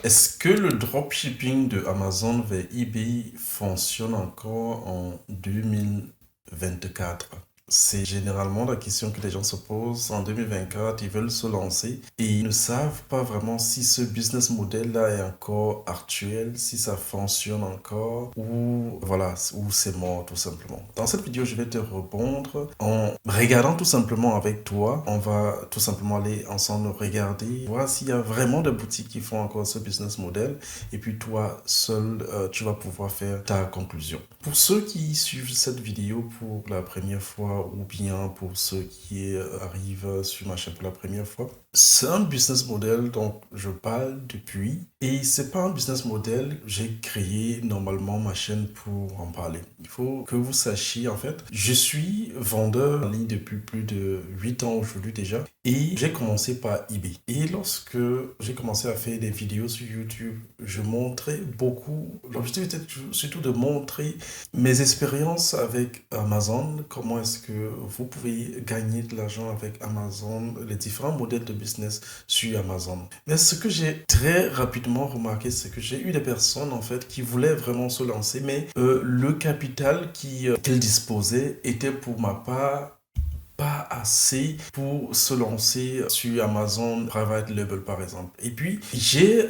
Est-ce que le dropshipping de Amazon vers eBay fonctionne encore en 2024? C'est généralement la question que les gens se posent. En 2024, ils veulent se lancer et ils ne savent pas vraiment si ce business model-là est encore actuel, si ça fonctionne encore ou voilà, ou c'est mort tout simplement. Dans cette vidéo, je vais te répondre en regardant tout simplement avec toi. On va tout simplement aller ensemble regarder, voir s'il y a vraiment des boutiques qui font encore ce business model et puis toi seul, tu vas pouvoir faire ta conclusion. Pour ceux qui suivent cette vidéo pour la première fois ou bien pour ceux qui arrivent sur ma chaîne pour la première fois, c'est un business model dont je parle depuis et c'est pas un business model que j'ai créé normalement ma chaîne pour en parler. Il faut que vous sachiez en fait, je suis vendeur en ligne depuis plus de 8 ans aujourd'hui déjà et j'ai commencé par eBay. Et lorsque j'ai commencé à faire des vidéos sur YouTube, je montrais beaucoup, l'objectif était surtout de montrer mes expériences avec Amazon, comment est-ce que vous pouvez gagner de l'argent avec Amazon, les différents modèles de business sur Amazon. Mais ce que j'ai très rapidement remarqué, c'est que j'ai eu des personnes en fait qui voulaient vraiment se lancer, mais le capital qu'elles disposaient était pour ma part pas assez pour se lancer sur Amazon Private Label par exemple. Et puis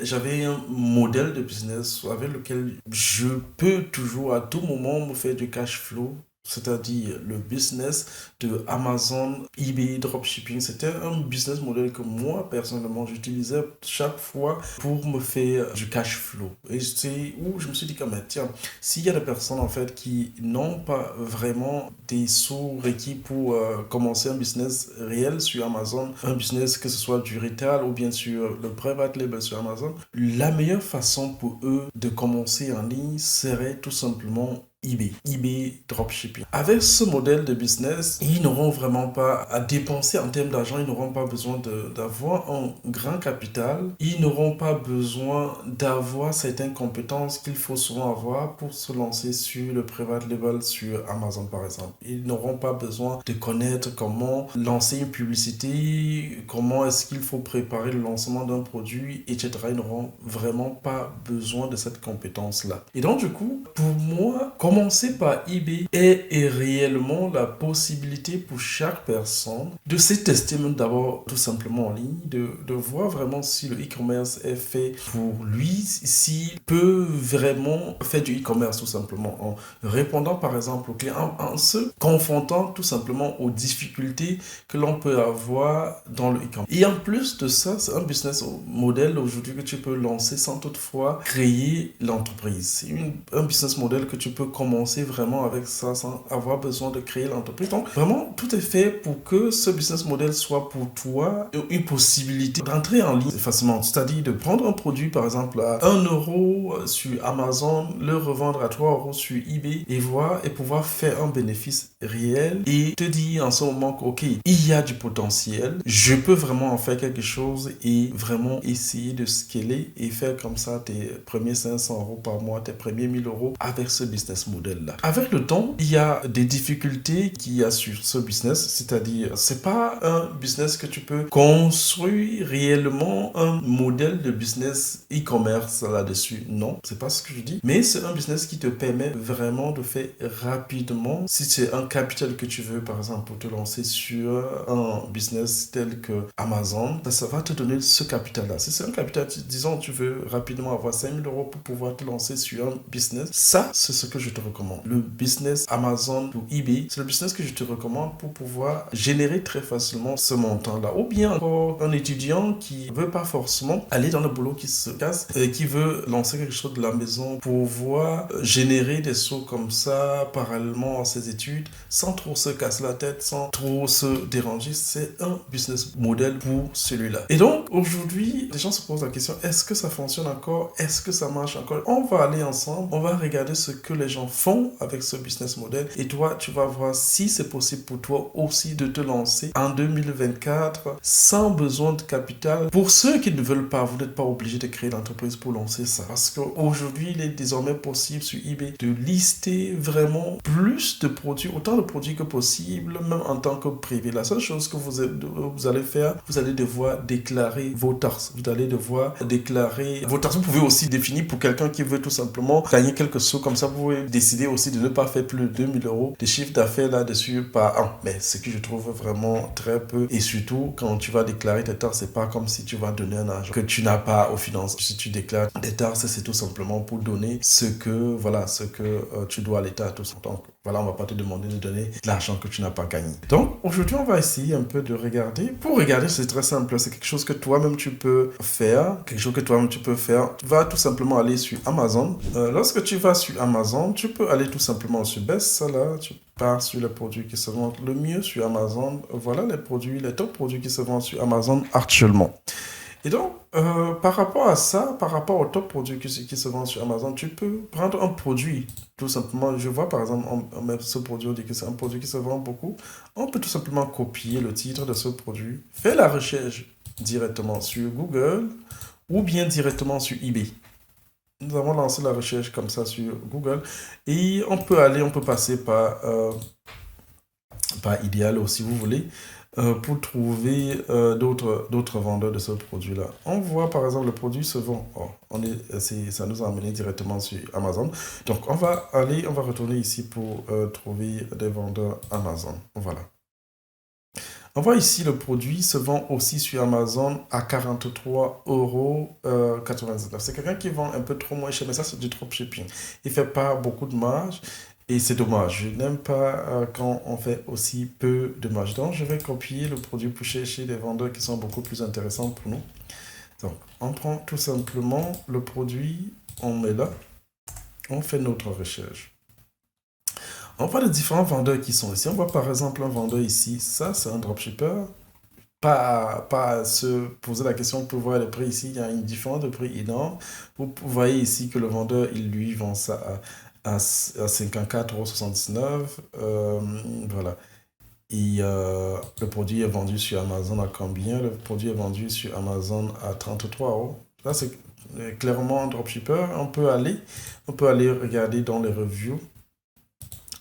j'avais un modèle de business avec lequel je peux toujours à tout moment me faire du cash flow. C'est-à-dire le business de Amazon, eBay, dropshipping, c'était un business model que moi, personnellement, j'utilisais chaque fois pour me faire du cash flow. Et c'est où je me suis dit, comme, tiens, s'il y a des personnes, en fait, qui n'ont pas vraiment des sous requis pour commencer un business réel sur Amazon, un business que ce soit du retail ou bien sûr le private label sur Amazon, la meilleure façon pour eux de commencer en ligne serait tout simplement eBay dropshipping. Avec ce modèle de business, ils n'auront vraiment pas à dépenser en termes d'argent, ils n'auront pas besoin d'avoir un grand capital, ils n'auront pas besoin d'avoir certaines compétences qu'il faut souvent avoir pour se lancer sur le private label sur Amazon par exemple. Ils n'auront pas besoin de connaître comment lancer une publicité, comment est-ce qu'il faut préparer le lancement d'un produit, etc. Ils n'auront vraiment pas besoin de cette compétence-là. Et donc du coup, pour moi, commencer par eBay est réellement la possibilité pour chaque personne de se tester même d'abord tout simplement en ligne, de voir vraiment si le e-commerce est fait pour lui, s'il peut vraiment faire du e-commerce tout simplement en répondant par exemple aux clients, en se confrontant tout simplement aux difficultés que l'on peut avoir dans le e-commerce. Et en plus de ça, c'est un business model aujourd'hui que tu peux lancer sans toutefois créer l'entreprise. C'est un business model que tu peux commencer vraiment avec ça sans avoir besoin de créer l'entreprise. Donc vraiment, tout est fait pour que ce business model soit pour toi une possibilité d'entrer en ligne facilement. C'est-à-dire de prendre un produit par exemple à 1 euro sur Amazon, le revendre à 3 euros sur eBay et pouvoir faire un bénéfice réel et te dire en ce moment que ok, il y a du potentiel, je peux vraiment en faire quelque chose et vraiment essayer de scaler et faire comme ça tes premiers 500 euros par mois, tes premiers 1000 euros avec ce business model-là. Avec le temps, il y a des difficultés qu'il y a sur ce business, c'est-à-dire c'est pas un business que tu peux construire réellement un modèle de business e-commerce là-dessus. Non, c'est pas ce que je dis, mais c'est un business qui te permet vraiment de faire rapidement. Si c'est un capital que tu veux, par exemple, pour te lancer sur un business tel que Amazon, ça va te donner ce capital-là. Si c'est un capital, disons, tu veux rapidement avoir 5000 euros pour pouvoir te lancer sur un business, ça, c'est ce que je te recommande. Le business Amazon ou eBay, c'est le business que je te recommande pour pouvoir générer très facilement ce montant-là. Ou bien encore un étudiant qui veut pas forcément aller dans le boulot qui se casse, qui veut lancer quelque chose de la maison pour pouvoir générer des sous comme ça parallèlement à ses études sans trop se casser la tête, sans trop se déranger. C'est un business model pour celui-là. Et donc aujourd'hui, les gens se posent la question, est-ce que ça fonctionne encore? Est-ce que ça marche encore? On va aller ensemble, on va regarder ce que les gens gens font avec ce business model. Et toi, tu vas voir si c'est possible pour toi aussi de te lancer en 2024 sans besoin de capital. Pour ceux qui ne veulent pas, vous n'êtes pas obligé de créer l'entreprise pour lancer ça. Parce qu'aujourd'hui, il est désormais possible sur eBay de lister vraiment plus de produits, autant de produits que possible, même en tant que privé. La seule chose que vous allez faire, vous allez devoir déclarer vos taxes. Vous allez devoir déclarer vos taxes. Vous pouvez aussi définir pour quelqu'un qui veut tout simplement gagner quelques sous. Comme ça, vous pouvez décider aussi de ne pas faire plus de 2000 euros de chiffre d'affaires là-dessus par an. Mais ce que je trouve vraiment très peu. Et surtout, quand tu vas déclarer tes taxes, c'est pas comme si tu vas donner un argent que tu n'as pas aux finances. Si tu déclares des taxes, c'est tout simplement pour donner ce que tu dois à l'État, tout ça. Donc, voilà, on va pas te demander de donner de l'argent que tu n'as pas gagné. Donc, aujourd'hui, on va essayer un peu de regarder. Pour regarder, c'est très simple. C'est quelque chose que toi-même tu peux faire. Tu vas tout simplement aller sur Amazon. Lorsque tu vas sur Amazon, tu peux aller tout simplement sur Bestseller. Tu pars sur les produits qui se vendent le mieux sur Amazon. Voilà les top produits qui se vendent sur Amazon actuellement. Et donc, par rapport à ça, par rapport au top produit qui se vend sur Amazon, tu peux prendre un produit, tout simplement. Je vois par exemple, on met ce produit, on dit que c'est un produit qui se vend beaucoup. On peut tout simplement copier le titre de ce produit, faire la recherche directement sur Google ou bien directement sur eBay. Nous avons lancé la recherche comme ça sur Google et on peut passer par Idealo si vous voulez. Pour trouver d'autres vendeurs de ce produit-là. On voit par exemple le produit se vend. Oh, ça nous a amené directement sur Amazon. Donc on va retourner ici pour trouver des vendeurs Amazon. Voilà. On voit ici le produit se vend aussi sur Amazon à 43,99 €. C'est quelqu'un qui vend un peu trop moins cher, mais ça c'est du dropshipping. Il ne fait pas beaucoup de marge. Et c'est dommage, je n'aime pas quand on fait aussi peu de marge. Donc, je vais copier le produit pour chercher des vendeurs qui sont beaucoup plus intéressants pour nous. Donc, on prend tout simplement le produit, on met là, on fait notre recherche. On voit les différents vendeurs qui sont ici. On voit par exemple un vendeur ici, ça c'est un dropshipper. Pas à se poser la question pour voir les prix ici, il y a une différence de prix énorme. Vous voyez ici que le vendeur, il lui vend ça à 54,79 €. Voilà. Et le produit est vendu sur Amazon à combien? Le produit est vendu sur Amazon à 33 €. Là, c'est clairement un dropshipper. On peut aller regarder dans les reviews.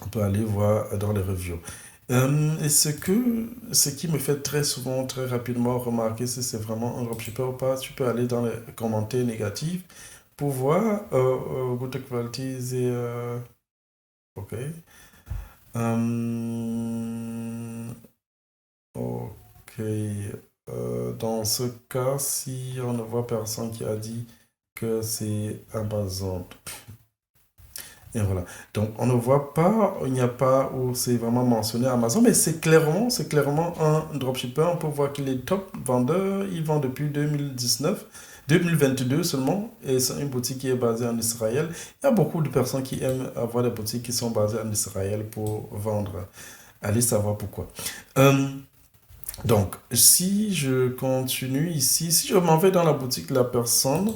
On peut aller voir dans les reviews. Et ce qui me fait très souvent, très rapidement remarquer si c'est vraiment un dropshipper ou pas, tu peux aller dans les commentaires négatifs pour voir good qualities et ok. Ok. Dans ce cas, si on ne voit personne qui a dit que c'est Amazon. Et voilà. Donc, on ne voit pas, il n'y a pas où c'est vraiment mentionné Amazon, mais c'est clairement un dropshipper. On peut voir qu'il est top vendeur. Il vend depuis 2022 seulement. Et c'est une boutique qui est basée en Israël. Il y a beaucoup de personnes qui aiment avoir des boutiques qui sont basées en Israël pour vendre. Allez savoir pourquoi. Donc, si je continue ici, si je m'en vais dans la boutique de la personne,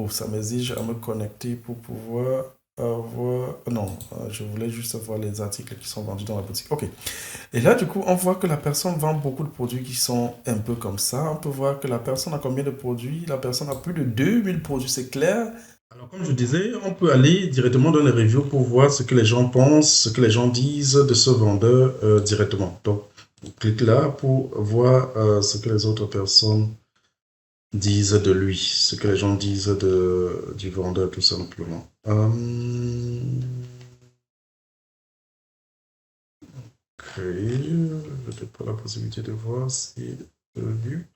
ça m'exige à me connecter pour pouvoir avoir... Non, je voulais juste voir les articles qui sont vendus dans la boutique. Ok. Et là, du coup, on voit que la personne vend beaucoup de produits qui sont un peu comme ça. On peut voir que la personne a combien de produits? La personne a plus de 2000 produits, c'est clair. Alors, comme je disais, on peut aller directement dans les reviews pour voir ce que les gens pensent, ce que les gens disent de ce vendeur directement. Donc, on clique là pour voir ce que les autres personnes disent de lui, ce que les gens disent du vendeur, tout simplement. Ok, je n'ai pas la possibilité de voir si vu.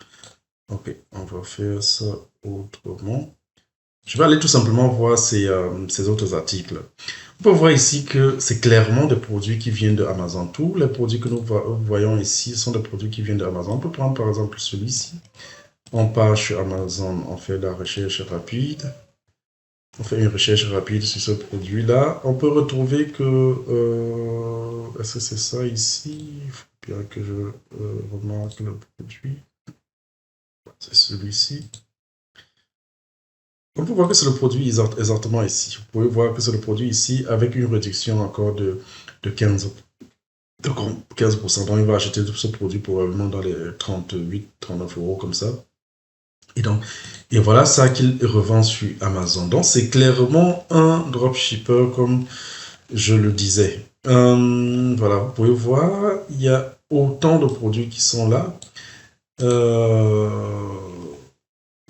Ok, on va faire ça autrement. Je vais aller tout simplement voir ces autres articles. On peut voir ici que c'est clairement des produits qui viennent de Amazon. Tous les produits que nous voyons ici sont des produits qui viennent de Amazon. On peut prendre par exemple celui-ci. On part sur Amazon, on fait la recherche rapide. On fait une recherche rapide sur ce produit-là. On peut retrouver que... est-ce que c'est ça ici? Il faut bien que je remarque le produit. C'est celui-ci. On peut voir que c'est le produit exactement ici. Vous pouvez voir que c'est le produit ici avec une réduction encore de 15, de 15%. Donc, il va acheter ce produit probablement dans les 38, 39 euros comme ça. Et voilà ça qu'il revend sur Amazon. Donc, c'est clairement un dropshipper comme je le disais. Voilà, vous pouvez voir, il y a autant de produits qui sont là.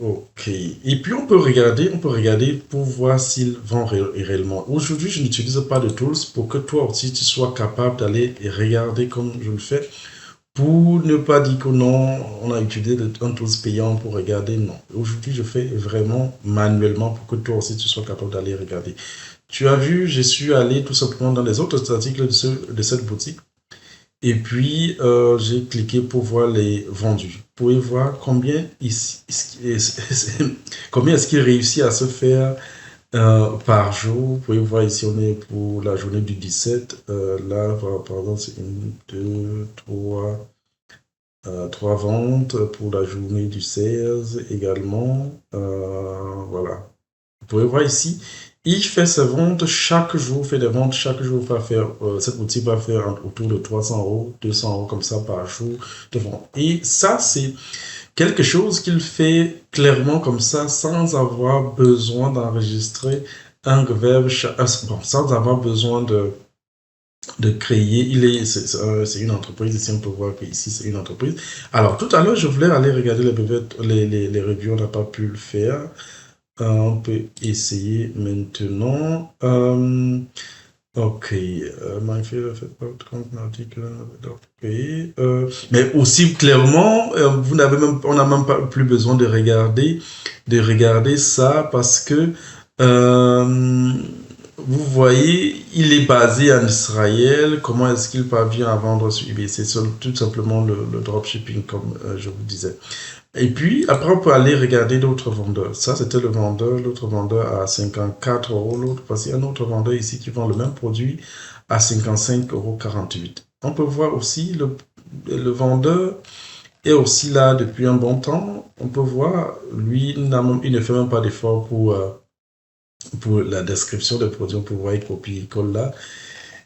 Ok. Et puis on peut regarder pour voir s'il vend réellement. Aujourd'hui, je n'utilise pas de tools pour que toi aussi tu sois capable d'aller et regarder comme je le fais. Pour ne pas dire que non, on a utilisé un tools payant pour regarder, non. Aujourd'hui, je fais vraiment manuellement pour que toi aussi tu sois capable d'aller regarder. Tu as vu, je suis allé tout simplement dans les autres articles de cette boutique. Et puis, j'ai cliqué pour voir les vendus. Vous pouvez voir combien, combien est-ce qu'il réussit à se faire par jour. Vous pouvez voir ici, on est pour la journée du 17. Là, par exemple, c'est une, deux, trois ventes pour la journée du 16 également. Voilà. Vous pouvez voir ici, il fait ses ventes chaque jour, fait des ventes chaque jour, va faire, cette boutique va faire autour de 300 euros, 200 euros comme ça par jour de vente. Et ça, c'est quelque chose qu'il fait clairement comme ça, sans avoir besoin d'enregistrer un verbe, bon, sans avoir besoin de créer. C'est une entreprise. Ici, on peut voir que ici, c'est une entreprise. Alors, tout à l'heure, je voulais aller regarder les reviews, on n'a pas pu le faire. On peut essayer maintenant. Ok, mais aussi clairement, on n'a même pas plus besoin de regarder ça parce que vous voyez, il est basé en Israël. Comment est-ce qu'il parvient à vendre sur eBay? C'est tout simplement le dropshipping, comme je vous disais. Et puis, après, on peut aller regarder d'autres vendeurs. Ça, c'était le vendeur, l'autre vendeur à 54 euros, l'autre, parce qu'il y a un autre vendeur ici qui vend le même produit à 55,48 €. On peut voir aussi le vendeur est aussi là depuis un bon temps. On peut voir, lui, il ne fait même pas d'effort pour la description des produits. On peut voir, il copie, il colle là.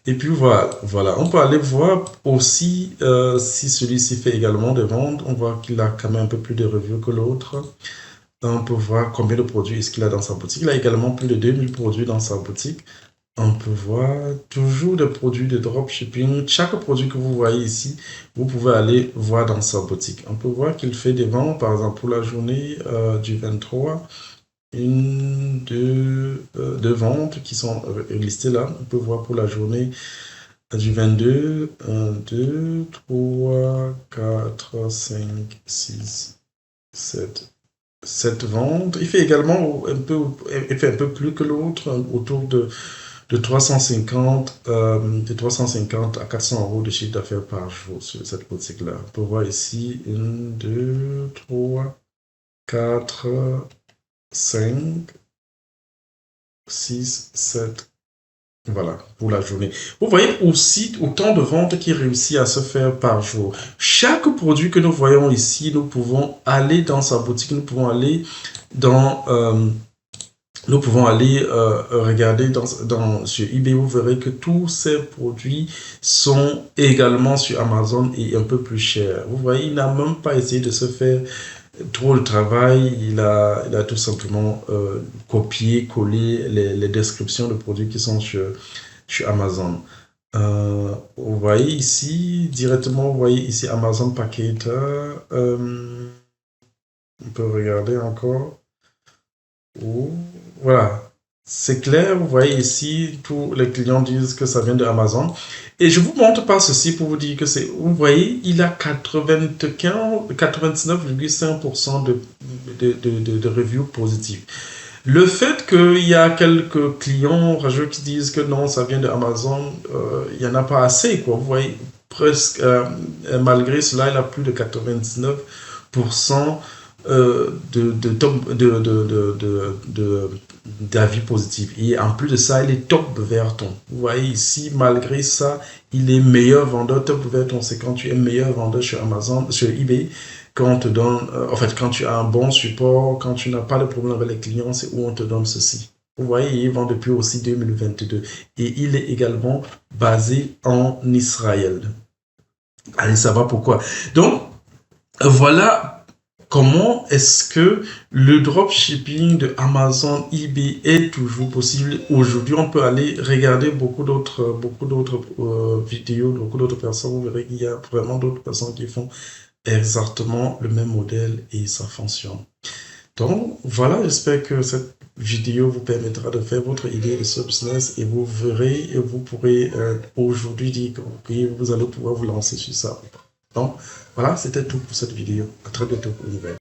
Et puis voilà, on peut aller voir aussi si celui-ci fait également des ventes. On voit qu'il a quand même un peu plus de reviews que l'autre. On peut voir combien de produits est-ce qu'il a dans sa boutique. Il a également plus de 2000 produits dans sa boutique. On peut voir toujours des produits de dropshipping. Chaque produit que vous voyez ici, vous pouvez aller voir dans sa boutique. On peut voir qu'il fait des ventes, par exemple, pour la journée du 23. Deux ventes qui sont listées là. On peut voir pour la journée du 22, 1, 2, 3, 4, 5, 6, 7. 7 ventes. Il fait également il fait un peu plus que l'autre, autour de 350, de 350 à 400 euros de chiffre d'affaires par jour sur cette boutique-là. On peut voir ici 1, 2, 3, 4, 5, 6, 7. Voilà, pour la journée. Vous voyez aussi autant de ventes qui réussit à se faire par jour. Chaque produit que nous voyons ici, nous pouvons aller dans sa boutique, nous pouvons aller dans... regarder sur eBay, vous verrez que tous ces produits sont également sur Amazon et un peu plus chers. Vous voyez, il n'a même pas essayé de se faire trop le travail, il a tout simplement copié, collé les descriptions de produits qui sont sur Amazon. Vous voyez ici, directement, vous voyez ici Amazon Packager. On peut regarder encore. Voilà, c'est clair, vous voyez ici, tous les clients disent que ça vient de Amazon. Et je vous montre pas ceci pour vous dire que c'est, vous voyez, il a 99,5% de reviews positives. Le fait qu'il y a quelques clients rageux qui disent que non, ça vient de Amazon, il n'y en a pas assez, quoi. Vous voyez, presque, malgré cela, il a plus de 99% d'avis positifs. Et en plus de ça, il est top Verton. Vous voyez ici, malgré ça, il est meilleur vendeur. Top Verton, c'est quand tu es meilleur vendeur sur Amazon, sur eBay, quand on te donne, en fait, quand tu as un bon support, quand tu n'as pas de problème avec les clients, c'est où on te donne ceci. Vous voyez, il vend depuis aussi 2022 et il est également basé en Israël. Allez savoir pourquoi. Donc, voilà comment est-ce que le dropshipping de Amazon, eBay est toujours possible. Aujourd'hui, on peut aller regarder beaucoup d'autres vidéos, beaucoup d'autres personnes. Vous verrez qu'il y a vraiment d'autres personnes qui font exactement le même modèle et ça fonctionne. Donc, voilà, j'espère que cette vidéo vous permettra de faire votre idée de ce business et vous verrez et vous pourrez aujourd'hui dire que vous allez pouvoir vous lancer sur ça. Donc, voilà, c'était tout pour cette vidéo. À très bientôt pour une nouvelle.